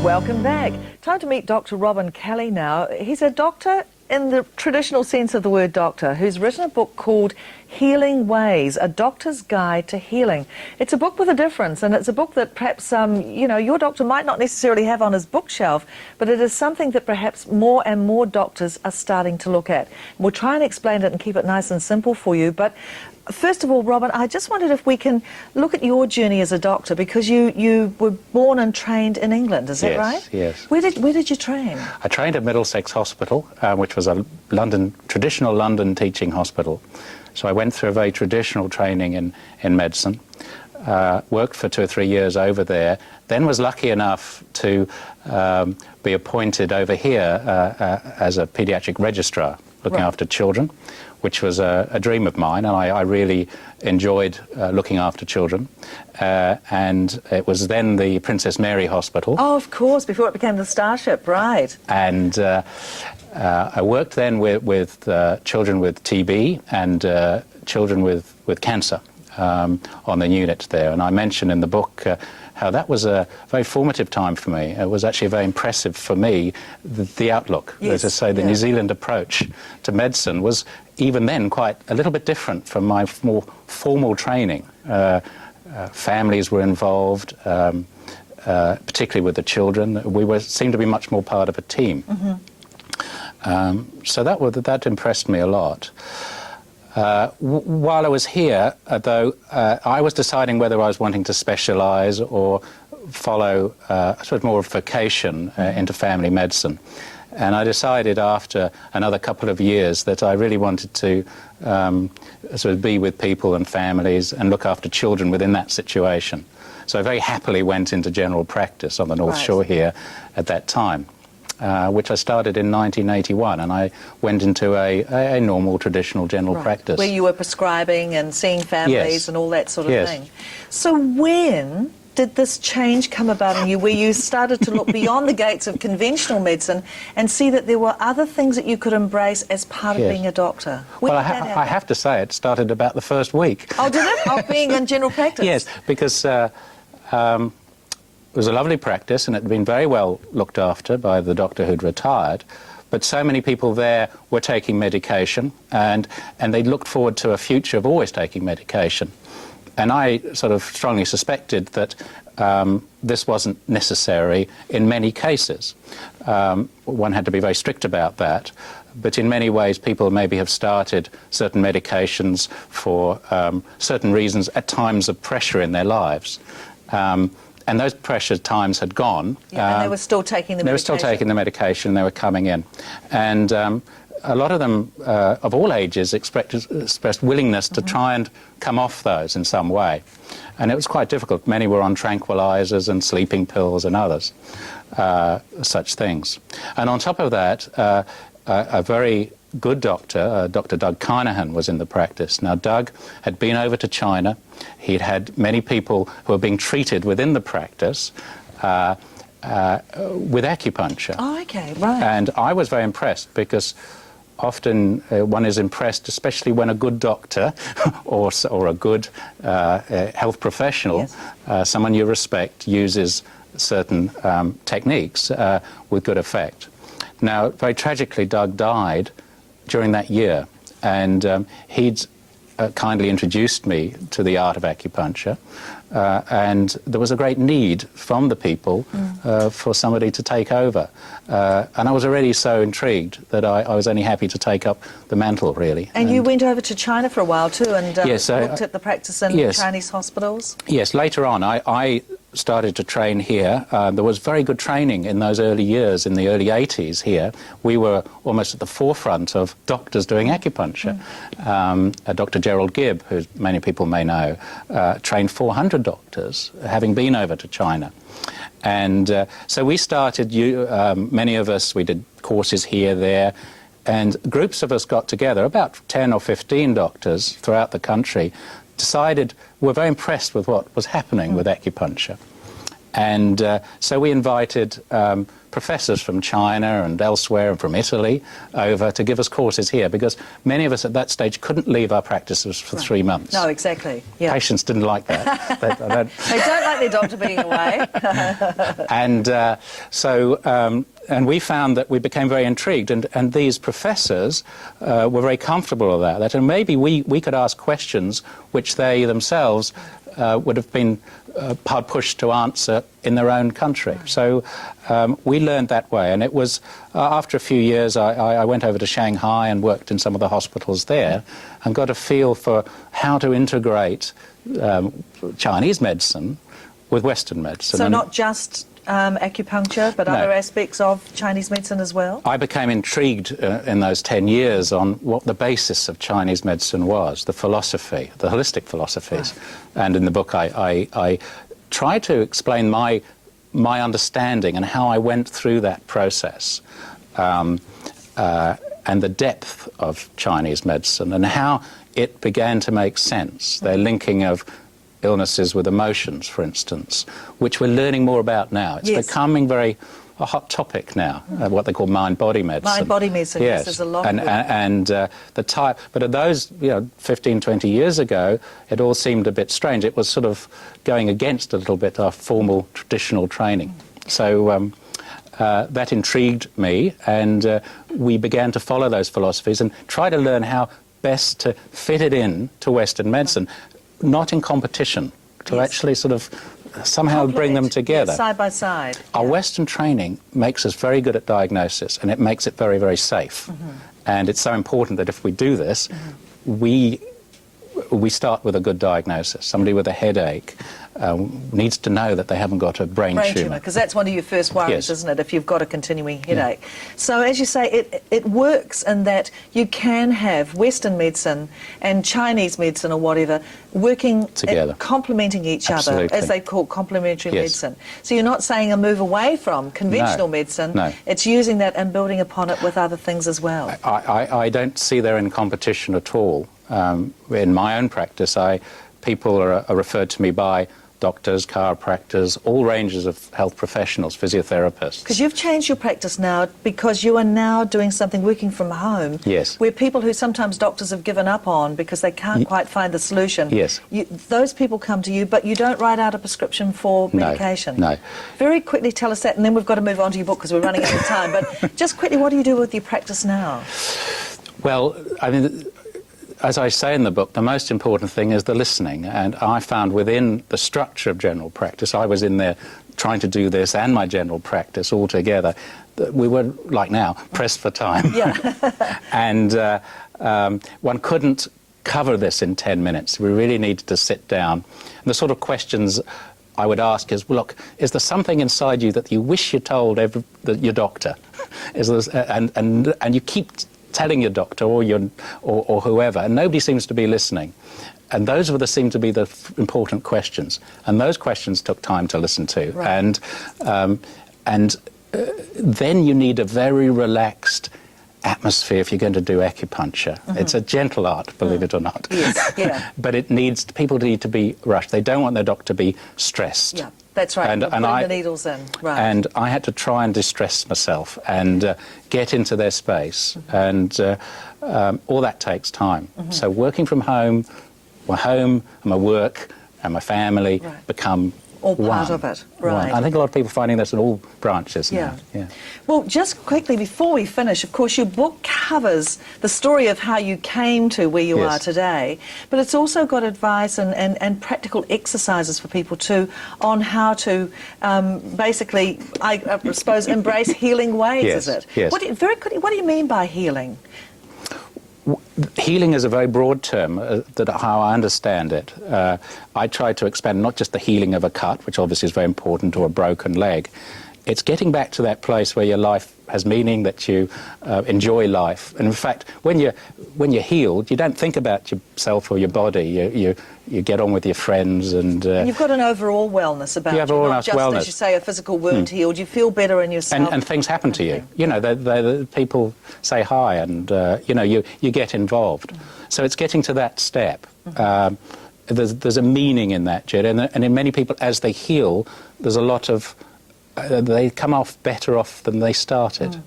Welcome back. Time to meet Dr. Robin Kelly now. He's a doctor in the traditional sense of the word doctor, who's written a book called Healing Ways, A Doctor's Guide to Healing. It's a book with a difference, and it's a book that perhaps, your doctor might not necessarily have on his bookshelf, but it is something that perhaps more and more doctors are starting to look at. We'll try and explain it and keep it nice and simple for you, but first of all, Robin, I just wondered if we can look at your journey as a doctor, because you were born and trained in England, is that right? Yes. Where did you train? I trained at Middlesex Hospital, which was a traditional London teaching hospital. So I went through a very traditional training in medicine, worked for 2 or 3 years over there, then was lucky enough to be appointed over here as a paediatric registrar, looking after children, which was a dream of mine, and I really enjoyed looking after children. And it was then the Princess Mary Hospital. Oh, of course, before it became the Starship, right. And I worked then with children with TB and children with cancer on the unit there. And I mention in the book how that was a very formative time for me. It was actually very impressive for me, the outlook. Yes, as I say, the New Zealand approach to medicine was even then quite a little bit different from my more formal training. Families were involved, particularly with the children. We seemed to be much more part of a team. So that impressed me a lot. While I was here, though, I was deciding whether I was wanting to specialise or follow sort of more of vocation into family medicine. And I decided after another couple of years that I really wanted to sort of be with people and families and look after children within that situation. So I very happily went into general practice on the North Shore here at that time. Which I started in 1981, and I went into a normal, traditional general practice. Where you were prescribing and seeing families and all that sort of thing. So when did this change come about in you, where you started to look beyond the gates of conventional medicine and see that there were other things that you could embrace as part of being a doctor? Well, I have to say it started about the first week. Oh, did it? Of being in general practice? Yes, because it was a lovely practice, and it had been very well looked after by the doctor who'd retired, but so many people there were taking medication, and they looked forward to a future of always taking medication. And I sort of strongly suspected that this wasn't necessary in many cases. One had to be very strict about that, but in many ways people maybe have started certain medications for certain reasons at times of pressure in their lives. And those pressure times had gone. And they were still taking the medication. They were still taking the medication, they were coming in. And a lot of them, of all ages, expressed willingness to try and come off those in some way. And it was quite difficult. Many were on tranquilizers and sleeping pills and others, such things. And on top of that, a very good doctor, Dr. Doug Kinahan, was in the practice. Now, Doug had been over to China. He'd had many people who were being treated within the practice with acupuncture. Oh, okay, right. And I was very impressed, because often one is impressed, especially when a good doctor or a good health professional, someone you respect, uses certain techniques with good effect. Now, very tragically, Doug died during that year, and he'd kindly introduced me to the art of acupuncture, and there was a great need from the people for somebody to take over. And I was already so intrigued that I was only happy to take up the mantle, really. And you went over to China for a while too, and yes, looked at the practice in Chinese hospitals? Yes, later on I started to train here. There was very good training in those early years, in the early 80s here. We were almost at the forefront of doctors doing acupuncture. Dr. Gerald Gibb, who many people may know, trained 400 doctors, having been over to China. And so we started, many of us, we did courses here, there, and groups of us got together, about 10 or 15 doctors throughout the country, decided, we're very impressed with what was happening with acupuncture. And so we invited professors from China and elsewhere and from Italy over to give us courses here, because many of us at that stage couldn't leave our practices for 3 months. No, exactly. Yeah. Patients didn't like that. They don't like their doctor being away. And and we found that we became very intrigued, and these professors were very comfortable with that, and maybe we could ask questions which they themselves would have been hard pushed to answer in their own country. So we learned that way, and it was after a few years I went over to Shanghai and worked in some of the hospitals there and got a feel for how to integrate Chinese medicine with Western medicine. So not just acupuncture, but other aspects of Chinese medicine as well? I became intrigued in those 10 years on what the basis of Chinese medicine was, the philosophy, the holistic philosophies. Right. And in the book I try to explain my understanding and how I went through that process, and the depth of Chinese medicine and how it began to make sense, their linking of illnesses with emotions, for instance, which we're learning more about now. It's becoming a hot topic now, what they call mind-body medicine. Mind-body medicine, yes, there's a lot of it. The type, but at those 15, 20 years ago, it all seemed a bit strange. It was sort of going against a little bit our formal traditional training. So that intrigued me, and we began to follow those philosophies and try to learn how best to fit it in to Western medicine. Not in competition, to actually sort of somehow bring them together. Side by side. Our Western training makes us very good at diagnosis, and it makes it very, very safe. And it's so important that if we do this, we start with a good diagnosis. Somebody with a headache needs to know that they haven't got a brain tumour. Because that's one of your first worries, isn't it, if you've got a continuing headache. So as you say, it works in that you can have Western medicine and Chinese medicine or whatever working together, complementing each other, as they call complementary medicine. So you're not saying a move away from conventional medicine, it's using that and building upon it with other things as well. I don't see they're in competition at all. In my own practice, people are referred to me by doctors, chiropractors, all ranges of health professionals, physiotherapists. Because you've changed your practice now because you are now doing something working from home. Yes. Where people who sometimes doctors have given up on because they can't quite find the solution. Yes. Those people come to you, but you don't write out a prescription for medication. No. Very quickly tell us that, and then we've got to move on to your book because we're running out of time. But just quickly, what do you do with your practice now? Well, I mean, as I say in the book, the most important thing is the listening, and I found within the structure of general practice, I was in there trying to do this and my general practice all together, that we were, like now, pressed for time. And one couldn't cover this in 10 minutes. We really needed to sit down. And the sort of questions I would ask is, well, look, is there something inside you that you wish you told your doctor? Is there, and you keep telling your doctor or whoever, and nobody seems to be listening. And those seem to be the important questions. And those questions took time to listen to. Right. And then you need a very relaxed atmosphere if you're going to do acupuncture. It's a gentle art, believe it or not. Yes, But people need to be rushed. They don't want their doctor to be stressed. Yeah. That's right, putting the needles in. Right. And I had to try and distress myself and get into their space, and all that takes time. So working from home, my home and my work and my family become all part of it, right. I think a lot of people are finding this in all branches now. Well, just quickly before we finish, of course, your book covers the story of how you came to where you are today, but it's also got advice and practical exercises for people too on how to basically, I suppose, embrace healing ways, is it? Yes. Very quickly, what do you mean by healing? Healing is a very broad term, how I understand it. I try to expand not just the healing of a cut, which obviously is very important, or a broken leg. It's getting back to that place where your life has meaning, that you enjoy life. And in fact, when you're healed, you don't think about yourself or your body. You get on with your friends, and you've got an overall wellness about you. Not just, as you say, a physical wound healed. You feel better in yourself. And things happen to you. You know, the people say hi, and you get involved. So it's getting to that step. there's a meaning in that, Jed, and in many people, as they heal, there's a lot of they come off better off than they started.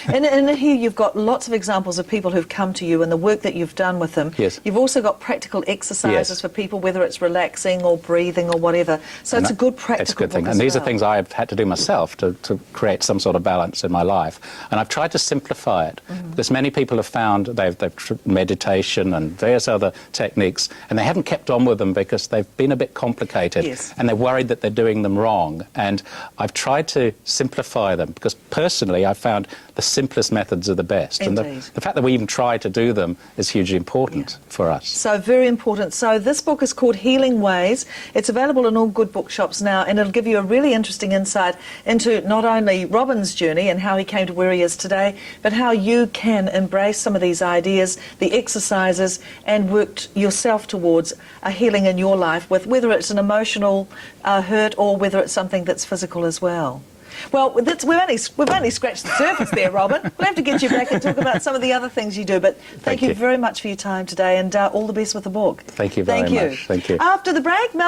And here you've got lots of examples of people who've come to you and the work that you've done with them. Yes. You've also got practical exercises Yes. for people, whether it's relaxing or breathing or whatever. So it's a good practical It's a good thing. book And as these are well. things I've had to do myself to create some sort of balance in my life. And I've tried to simplify it. Because many people have found they've meditation and various other techniques, and they haven't kept on with them because they've been a bit complicated. Yes. And they're worried that they're doing them wrong. And I've tried to simplify them because personally I found the simplest methods are the best. Indeed. And the fact that we even try to do them is hugely important for us. So very important. So this book is called Healing Ways. It's available in all good bookshops now, and it'll give you a really interesting insight into not only Robin's journey and how he came to where he is today, but how you can embrace some of these ideas, the exercises, and work yourself towards a healing in your life, with whether it's an emotional hurt or whether it's something that's physical as well. Well, we've only scratched the surface there, Robin. We'll have to get you back and talk about some of the other things you do. But thank you very much for your time today, and all the best with the book. Thank you very much. Thank you. After the break, Mel